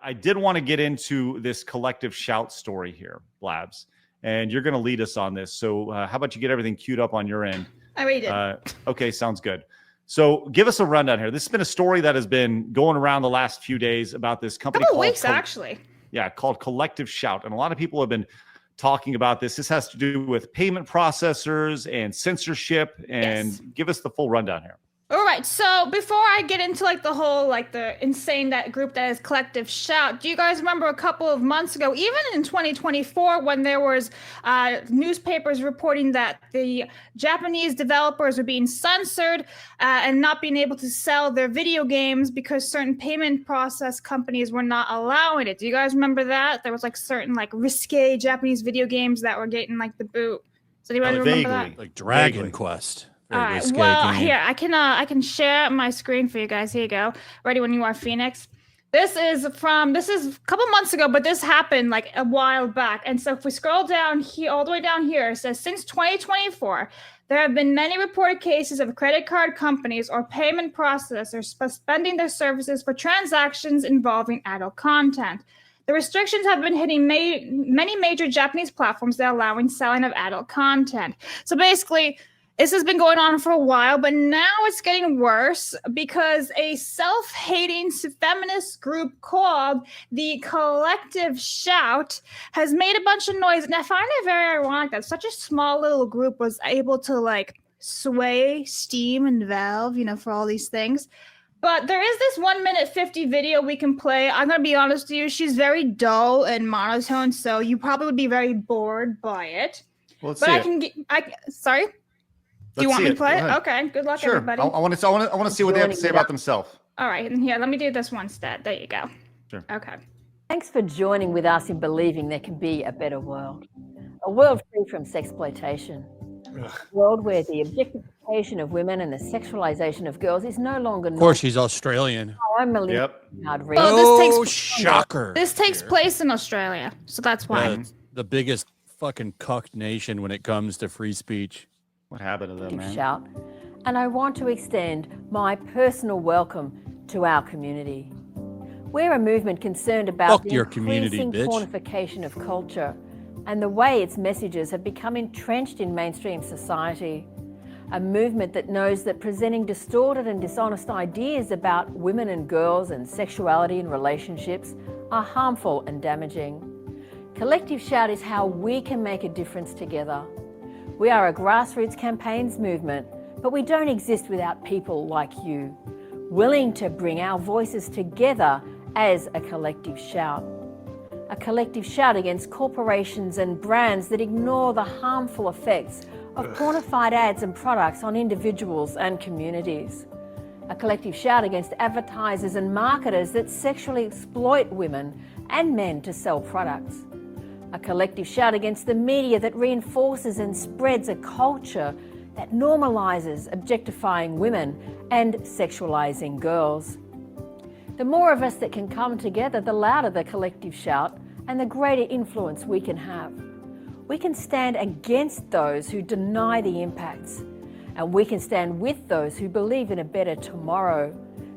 I did want to get into this collective shout story here, Blabs, and you're going to lead us on this. So how about you get everything queued up on your end? I already did. Okay, sounds good. So give us a rundown here. This has been a story that has been going around the last few days about this company. A couple weeks, actually. Yeah, called Collective Shout. And a lot of people have been talking about this. This has to do with payment processors and censorship. And give us the full rundown here. All right. So before I get into like the whole like the insane that group that is Collective Shout, do you guys remember a couple of months ago, even in 2024, when there was newspapers reporting that the Japanese developers were being censored and not being able to sell their video games because certain payment process companies were not allowing it? Do you guys remember that? There was like certain like risque Japanese video games that were getting like the boot. So do you guys remember that? Like Dragon Quest. All right. Well, here I can share my screen for you guys. Here you go. Ready when you are, Phoenix. This is a couple months ago, but this happened like a while back. And so if we scroll down here, all the way down here, it says since 2024, there have been many reported cases of credit card companies or payment processors suspending their services for transactions involving adult content. The restrictions have been hitting many major Japanese platforms that are allowing selling of adult content. So basically, this has been going on for a while, but now it's getting worse because a self-hating feminist group called the Collective Shout has made a bunch of noise. And I find it very ironic that such a small little group was able to like sway Steam and Valve, for all these things. But there is this 1 minute 50 video we can play. I'm going to be honest with you. She's very dull and monotone, so you probably would be very bored by it. Well, let's but see sorry? Do you want me to play it? Okay, good luck, everybody. I want to see what they have to say about themselves. All right, and here, let me do this one instead. There you go. Sure. Okay. Thanks for joining with us in believing there can be a better world. A world free from sexploitation. A world where the objectification of women and the sexualization of girls is no longer... Of course, she's Australian. I'm Melissa. Well, shocker. This takes place in Australia, so that's why. The biggest fucking cucked nation when it comes to free speech. What happened to them, man? Shout. And I want to extend my personal welcome to our community. We're a movement concerned about the increasing pornification of culture and the way its messages have become entrenched in mainstream society. A movement that knows that presenting distorted and dishonest ideas about women and girls and sexuality and relationships are harmful and damaging. Collective Shout is how we can make a difference together. We are a grassroots campaigns movement, but we don't exist without people like you, willing to bring our voices together as a collective shout. A collective shout against corporations and brands that ignore the harmful effects of pornified ads and products on individuals and communities. A collective shout against advertisers and marketers that sexually exploit women and men to sell products. A collective shout against the media that reinforces and spreads a culture that normalizes objectifying women and sexualizing girls. The more of us that can come together, the louder the collective shout and the greater influence we can have. We can stand against those who deny the impacts, and we can stand with those who believe in a better tomorrow.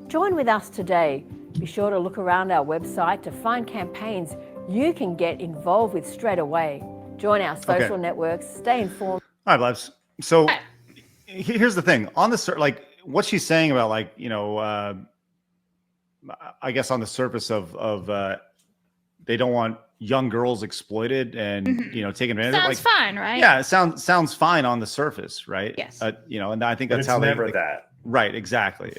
Join with us today. Be sure to look around our website to find campaigns you can get involved with straight away. Join our social networks, stay informed. All right, Blabs. So here's the thing. On the like what she's saying about like, I guess on the surface of they don't want young girls exploited and taken advantage of. Sounds fine, right? Yeah, it sounds fine on the surface, right? Yes. And I think that's how never that. Right, exactly.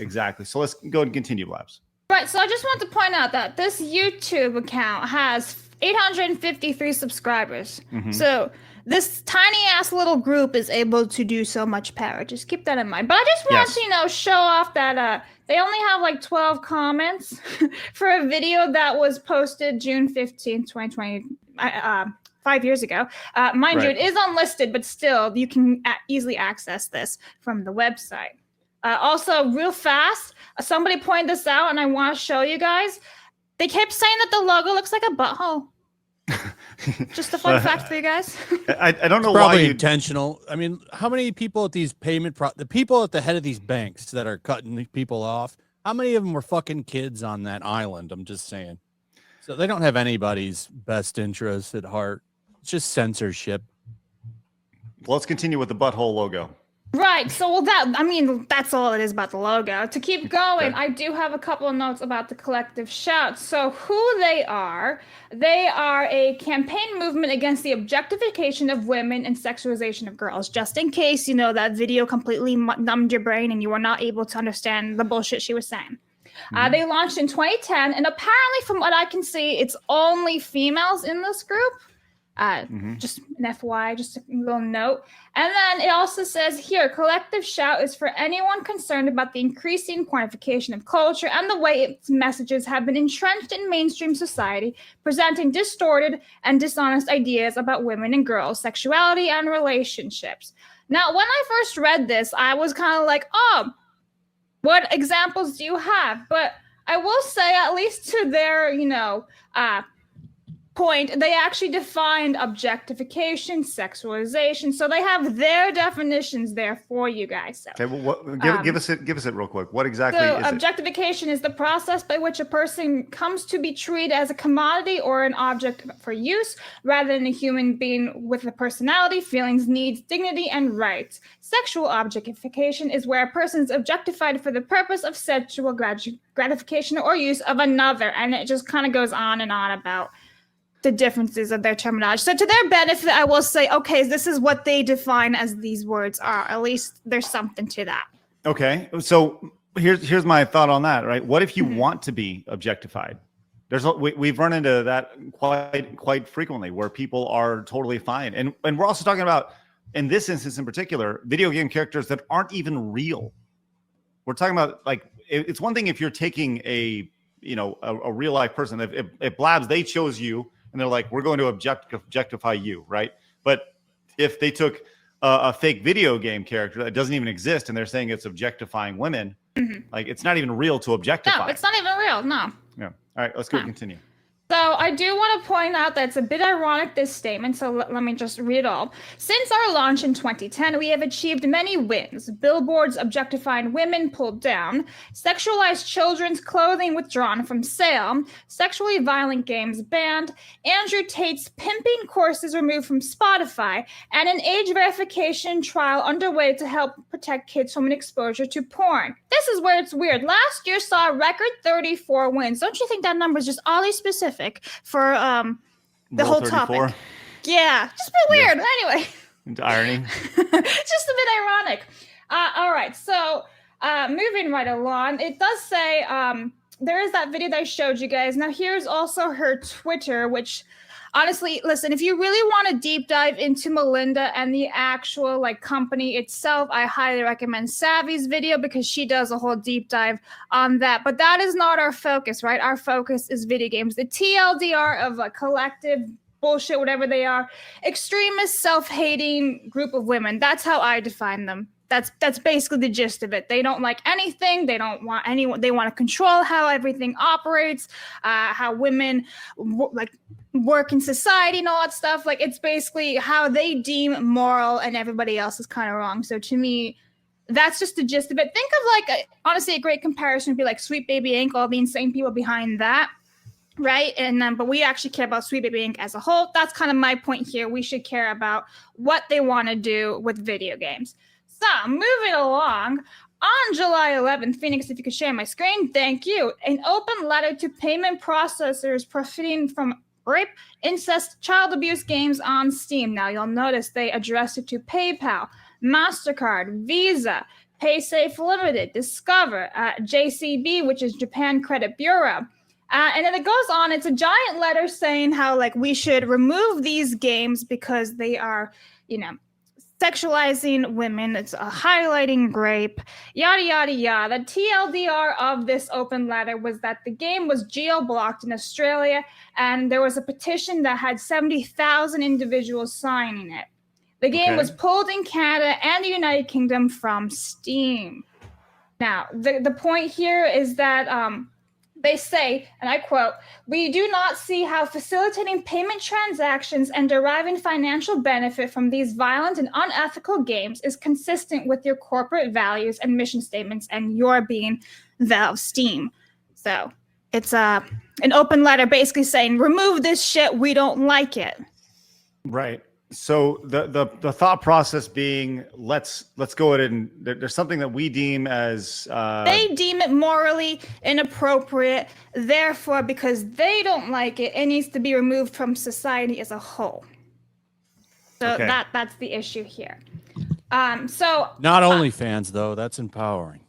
So let's go and continue, Blabs. Right, so I just want to point out that this YouTube account has 853 subscribers. So this tiny ass little group is able to do so much power. Just keep that in mind. But I just want to, show off that they only have like 12 comments for a video that was posted June 15th, 2020, 5 years ago. Mind you, it is unlisted, but still you can easily access this from the website. Also, real fast, somebody pointed this out, and I want to show you guys. They kept saying that the logo looks like a butthole. Just a fun fact for you guys. I don't know probably why intentional. I mean, how many people at these the people at the head of these banks that are cutting people off, how many of them were fucking kids on that island? I'm just saying. So they don't have anybody's best interest at heart. It's just censorship. Well, let's continue with the butthole logo. Right. So, that's all it is about the logo. To keep going, I do have a couple of notes about the collective shout. So, who they are a campaign movement against the objectification of women and sexualization of girls. Just in case, that video completely numbed your brain and you were not able to understand the bullshit she was saying. They launched in 2010, and apparently, from what I can see, it's only females in this group. Just an FYI, just a little note. And then it also says here, collective shout is for anyone concerned about the increasing quantification of culture and the way its messages have been entrenched in mainstream society, presenting distorted and dishonest ideas about women and girls, sexuality, and relationships. Now, when I first read this, I was kind of like, oh, what examples do you have? But I will say, at least to their, point, they actually defined objectification, sexualization, so they have their definitions there for you guys. So, okay, well, give us it real quick. What exactly is objectification is the process by which a person comes to be treated as a commodity or an object for use, rather than a human being with a personality, feelings, needs, dignity, and rights. Sexual objectification is where a person is objectified for the purpose of sexual gratification or use of another, and it just kind of goes on and on about the differences of their terminology. So to their benefit, I will say, okay, this is what they define as these words are. At least there's something to that. Okay. So here's my thought on that, right? What if you want to be objectified? We've run into that quite frequently where people are totally fine. And we're also talking about, in this instance in particular, video game characters that aren't even real. We're talking about, like, it's one thing if you're taking a real life person. If Blabs, they chose you, and they're like, we're going to objectify you, right? But if they took a fake video game character that doesn't even exist and they're saying it's objectifying women, like, it's not even real to objectify. No, it's not even real. No. Yeah. All right, let's go continue. So I do want to point out that it's a bit ironic, this statement, so let me just read it all. Since our launch in 2010, we have achieved many wins. Billboards objectifying women pulled down, sexualized children's clothing withdrawn from sale, sexually violent games banned, Andrew Tate's pimping courses removed from Spotify, and an age verification trial underway to help protect kids from an exposure to porn. This is where it's weird. Last year saw a record 34 wins. Don't you think that number is just oddly specific for the whole 34? Topic? Yeah, just a bit weird. Yeah. Anyway, into irony. Just a bit ironic. All right, so moving right along, it does say there is that video that I showed you guys. Now here's also her Twitter, which honestly, listen, if you really want to deep dive into Melinda and the actual company itself, I highly recommend Savvy's video because she does a whole deep dive on that. But that is not our focus, right? Our focus is video games. The TLDR of a collective bullshit, whatever they are, extremist, self-hating group of women. That's how I define them. That's basically the gist of it. They don't like anything. They don't want anyone. They want to control how everything operates, how women work in society and all that stuff. Like, it's basically how they deem moral, and everybody else is kind of wrong. So to me, that's just the gist of it. Think of honestly, a great comparison would be like Sweet Baby Inc., all the insane people behind that. Right. And but we actually care about Sweet Baby Inc. as a whole. That's kind of my point here. We should care about what they want to do with video games. So, moving along, on July 11th, Phoenix, if you could share my screen, thank you. An open letter to payment processors profiting from rape, incest, child abuse games on Steam. Now, you'll notice they addressed it to PayPal, MasterCard, Visa, PaySafe Limited, Discover, JCB, which is Japan Credit Bureau. And then it goes on. It's a giant letter saying how, we should remove these games because they are, sexualizing women, it's highlighting rape, yada, yada, yada. The TLDR of this open letter was that the game was geo-blocked in Australia, and there was a petition that had 70,000 individuals signing it. The game was pulled in Canada and the United Kingdom from Steam. Now, the point here is that they say, and I quote, "We do not see how facilitating payment transactions and deriving financial benefit from these violent and unethical games is consistent with your corporate values and mission statements, and your being Valve Steam." So it's an open letter basically saying, remove this shit, we don't like it. Right. So the thought process being, let's go ahead and there's something that we deem as they deem it morally inappropriate. Therefore, because they don't like it, it needs to be removed from society as a whole. So that's the issue here. So not OnlyFans though, that's empowering.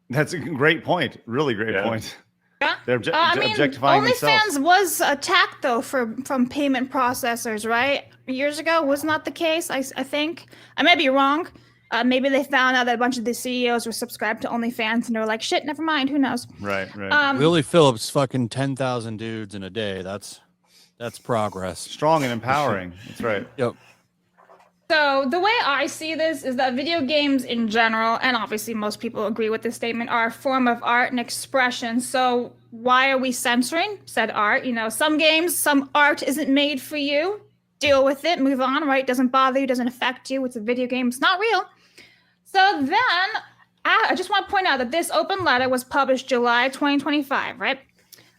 That's a great point. Really great point. Yeah. They're objectifying themselves. OnlyFans was attacked though from payment processors, right? Years ago, wasn't that the case? I think I may be wrong. Maybe they found out that a bunch of the CEOs were subscribed to OnlyFans and they were like, "Shit, never mind. Who knows?" Right. Willie Phillips fucking 10,000 dudes in a day. That's progress. Strong and empowering. That's right. Yep. So the way I see this is that video games in general, and obviously most people agree with this statement, are a form of art and expression. So why are we censoring said art? Some games, some art isn't made for you. Deal with it, move on, right? Doesn't bother you, doesn't affect you. It's a video game, it's not real. So then I just want to point out that this open letter was published July 2025, right?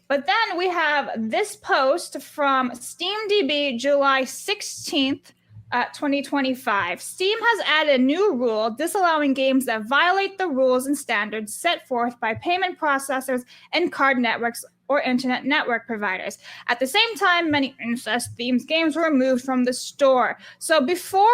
But then we have this post from SteamDB, July 16th, 2025. Steam has added a new rule disallowing games that violate the rules and standards set forth by payment processors and card networks or internet network providers. At the same time, many incest-themed games were removed from the store. So before,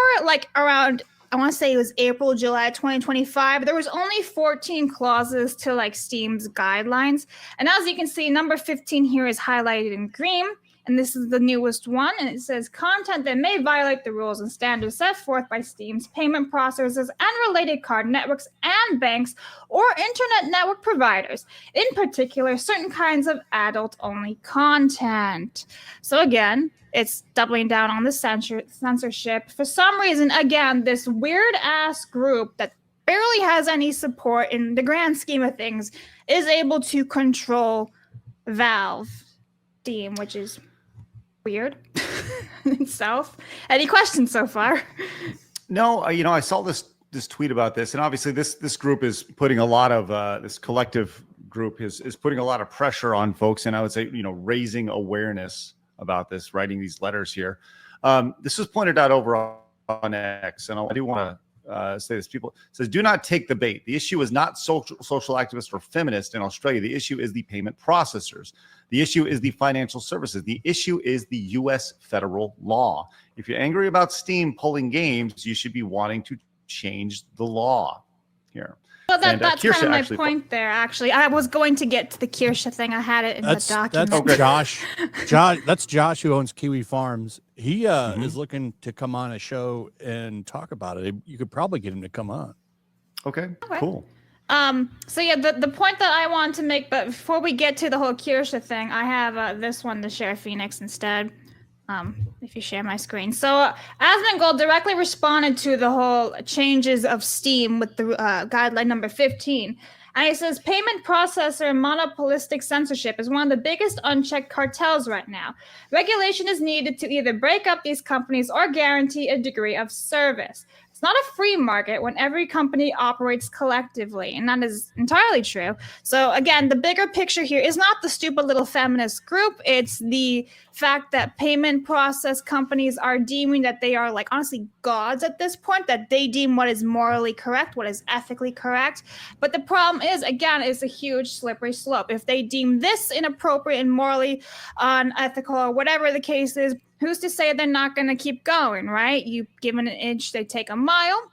around, I want to say it was April, July 2025, there was only 14 clauses to Steam's guidelines. And as you can see, number 15 here is highlighted in green. And this is the newest one, and it says content that may violate the rules and standards set forth by Steam's payment processors and related card networks and banks or internet network providers. In particular, certain kinds of adult-only content. So again, it's doubling down on the censorship. For some reason, again, this weird-ass group that barely has any support in the grand scheme of things is able to control Valve, Steam, which is weird in itself. Any questions so far? No, I saw this tweet about this, and obviously this group is putting a lot of this collective group is putting a lot of pressure on folks, and I would say raising awareness about this, writing these letters here. This was pointed out over on X, and I do want to say this. People says, do not take the bait. The issue is not social activists or feminists in Australia. The issue is the payment processors. The issue is the financial services. The issue is the U.S. federal law. If you're angry about Steam pulling games, you should be wanting to change the law here. Well, that's Kirsche kind of my point there, actually. I was going to get to the Kirsche thing. I had it in the document. That's Josh. That's Josh, who owns Kiwi Farms. He is looking to come on a show and talk about it. You could probably get him to come on. Okay. Cool. So yeah, the point that I want to make, but before we get to the whole Kirsche thing, I have this one to share Phoenix instead. If you share my screen. So Asmongold directly responded to the whole changes of Steam with the guideline number 15. And he says, payment processor monopolistic censorship is one of the biggest unchecked cartels right now. Regulation is needed to either break up these companies or guarantee a degree of service. It's not a free market when every company operates collectively, and that is entirely true. So again, the bigger picture here is not the stupid little feminist group. It's the fact that payment process companies are deeming that they are honestly gods at this point, that they deem what is morally correct, what is ethically correct. But the problem is, again, it's a huge slippery slope. If they deem this inappropriate and morally unethical or whatever the case is, who's to say they're not going to keep going, right? You give them an inch, they take a mile.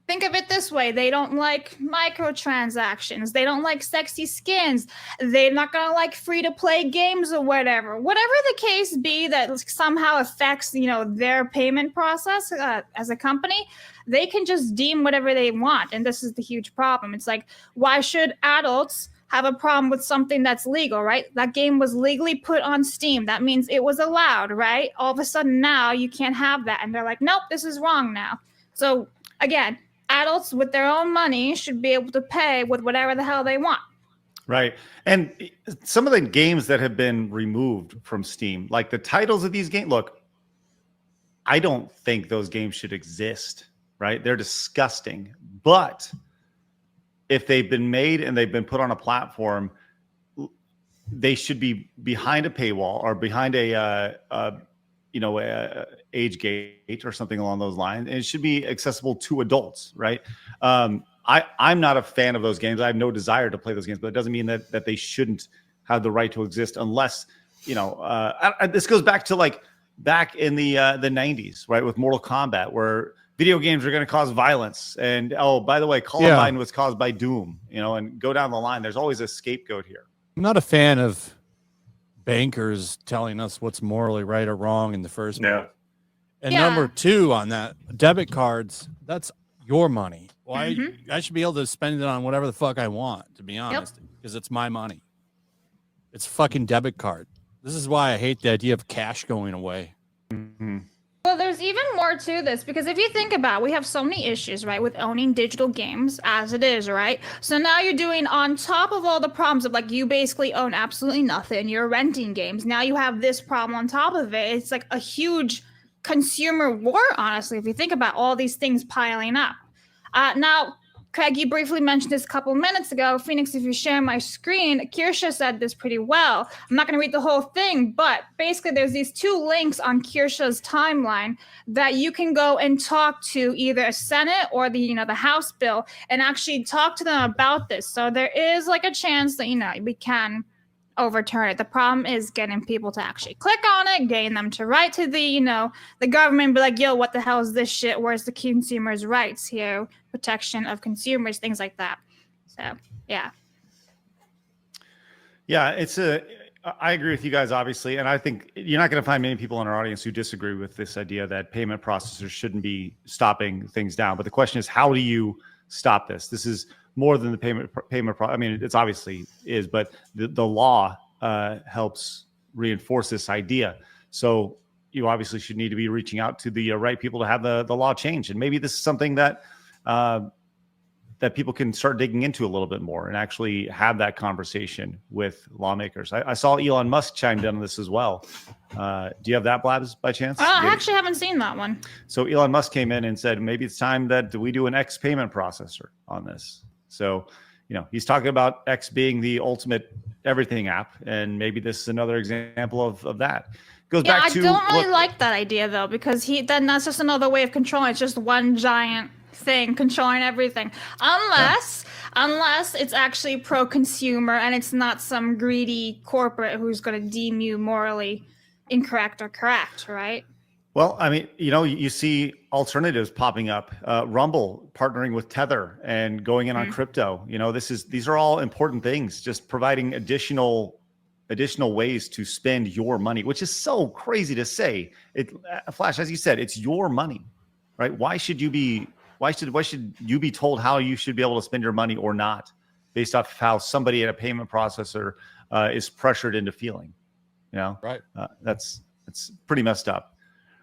Think of it this way. They don't like microtransactions. They don't like sexy skins. They're not going to like free-to-play games or whatever. Whatever the case be that somehow affects, their payment process as a company, they can just deem whatever they want. And this is the huge problem. It's why should adults have a problem with something that's legal, right? That game was legally put on Steam. That means it was allowed, right? All of a sudden now you can't have that. And they're like, nope, this is wrong now. So again, adults with their own money should be able to pay with whatever the hell they want. Right. And some of the games that have been removed from Steam, like the titles of these games, look, I don't think those games should exist, right? They're disgusting. But if they've been made and they've been put on a platform, they should be behind a paywall or behind a age gate or something along those lines, and it should be accessible to adults, right? I'm not a fan of those games. I have no desire to play those games, but it doesn't mean that they shouldn't have the right to exist unless, this goes back to like back in the 90s, right, with Mortal Kombat, where video games are going to cause violence, and oh, by the way, Columbine was caused by Doom, and go down the line. There's always a scapegoat here. I'm not a fan of bankers telling us what's morally right or wrong in the first place. And number two on that, debit cards, that's your money. Why I should be able to spend it on whatever the fuck I want, to be honest, because it's my money. It's fucking debit card. This is why I hate the idea of cash going away. Well, there's even more to this, because if you think about it, we have so many issues, right, with owning digital games as it is, right? So now you're doing, on top of all the problems of like you basically own absolutely nothing, you're renting games. Now you have this problem on top of it. It's like a huge consumer war, honestly, if you think about all these things piling up. Now, Craig, you briefly mentioned this a couple minutes ago. Phoenix, if you share my screen, Kirsche said this pretty well. I'm not going to read the whole thing, but basically there's these two links on Kirsche's timeline that you can go and talk to either a Senate or the House bill and actually talk to them about this. So there is like a chance that, we can overturn it. The problem is getting people to actually click on it, getting them to write to the government, be like, yo, what the hell is this shit? Where's the consumers' rights here? Protection of consumers, things like that. So, yeah. Yeah, I agree with you guys, obviously. And I think you're not going to find many people in our audience who disagree with this idea that payment processors shouldn't be stopping things down. But the question is, how do you stop this? This is more than the payment. I mean, it's obviously is, but the law helps reinforce this idea. So you obviously should need to be reaching out to the right people to have the law changed. And maybe this is something that people can start digging into a little bit more and actually have that conversation with lawmakers. I saw Elon Musk chimed in on this as well. Do you have that, Blabs, by chance? I actually haven't seen that one. So Elon Musk came in and said, maybe it's time that we do an X payment processor on this. So, he's talking about X being the ultimate everything app, and maybe this is another example of that. Goes back to. I don't really like that idea though, because that's just another way of controlling. It's just one giant thing controlling everything, unless it's actually pro-consumer and it's not some greedy corporate who's going to deem you morally incorrect or correct, right? Well, I mean, you see alternatives popping up. Rumble partnering with Tether and going in on crypto. These are all important things. Just providing additional ways to spend your money, which is so crazy to say. Flash, as you said, it's your money, right? Why should you be told how you should be able to spend your money or not, based off of how somebody at a payment processor is pressured into feeling? Right? It's pretty messed up.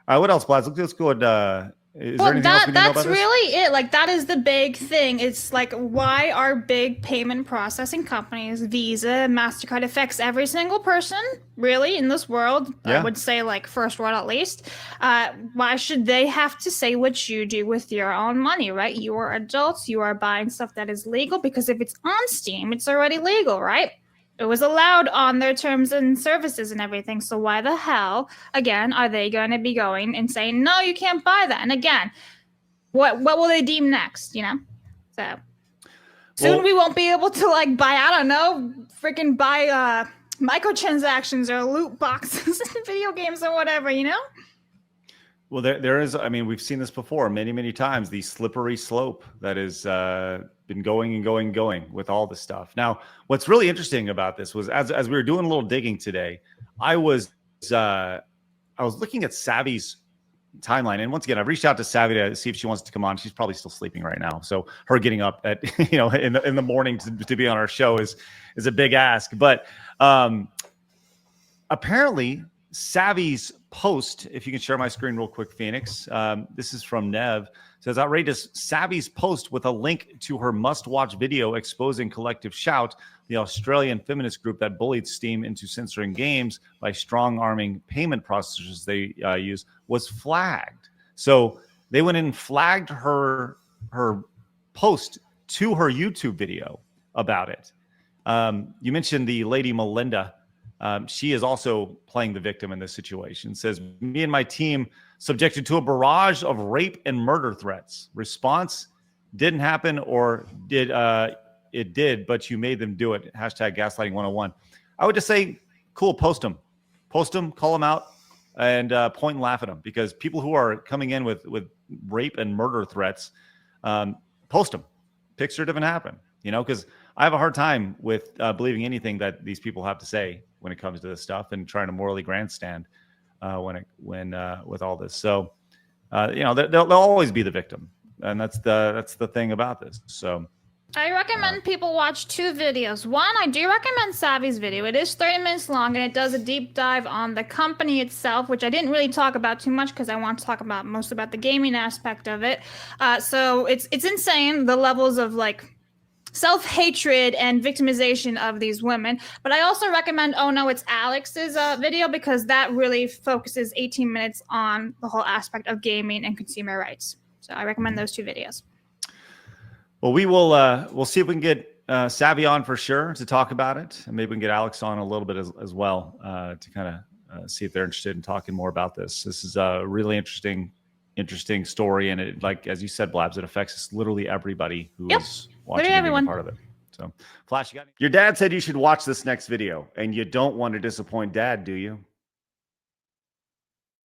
What else, Blaz? Let's go ahead. Is there anything else we need to know about that's really it. Like, that is the big thing. It's like, why are big payment processing companies, Visa, MasterCard, affects every single person, really, in this world. Yeah. I would say, like, first world at least. Why should they have to say what you do with your own money, right? You are adults. You are buying stuff that is legal, because if it's on Steam, it's already legal, right? It was allowed on their terms and services and everything. So why the hell, again, are they going to be going and saying, no, you can't buy that? And again, what will they deem next, So soon we won't be able to, like, buy, I don't know, freaking buy microtransactions or loot boxes in video games or whatever, Well, there is, I mean, we've seen this before many, many times, the slippery slope that is been going and going with all this stuff. Now, what's really interesting about this was as we were doing a little digging today, I was looking at Savvy's timeline, and once again, I've reached out to Savvy to see if she wants to come on. She's probably still sleeping right now, so her getting up at in the morning to be on our show is a big ask. But apparently, Savvy's post, if you can share my screen real quick, Phoenix. This is from Nev. Says, outrageous. Savvy's post with a link to her must-watch video exposing Collective Shout, the Australian feminist group that bullied Steam into censoring games by strong-arming payment processors they use, was flagged. So they went in and flagged her post to her YouTube video about it. You mentioned the lady Melinda. She is also playing the victim in this situation. Says, me and my team subjected to a barrage of rape and murder threats. Response, didn't happen, or did it did, but you made them do it. Hashtag gaslighting 101. I would just say, cool, post them, call them out, and point and laugh at them, because people who are coming in with rape and murder threats, post them. Picture didn't happen, because I have a hard time with believing anything that these people have to say when it comes to this stuff, and trying to morally grandstand with all this. So, they'll always be the victim, and that's the thing about this. So, I recommend people watch 2 videos. One, I do recommend Savvy's video. It is 30 minutes long, and it does a deep dive on the company itself, which I didn't really talk about too much because I want to talk about most about the gaming aspect of it. So it's insane, the levels of self-hatred and victimization of these women. But I also recommend Oh No, It's Alex's video, because that really focuses 18 minutes on the whole aspect of gaming and consumer rights. So I recommend those 2 videos. Well, we'll see if we can get Savvy on for sure to talk about it, and maybe we can get Alex on a little bit as well to kind of see if they're interested in talking more about this. This is a really interesting story, and it, like as you said, Blabs, it affects literally everybody who is watching and being a part of it. So, Flash, your dad said you should watch this next video, and you don't want to disappoint Dad, do you?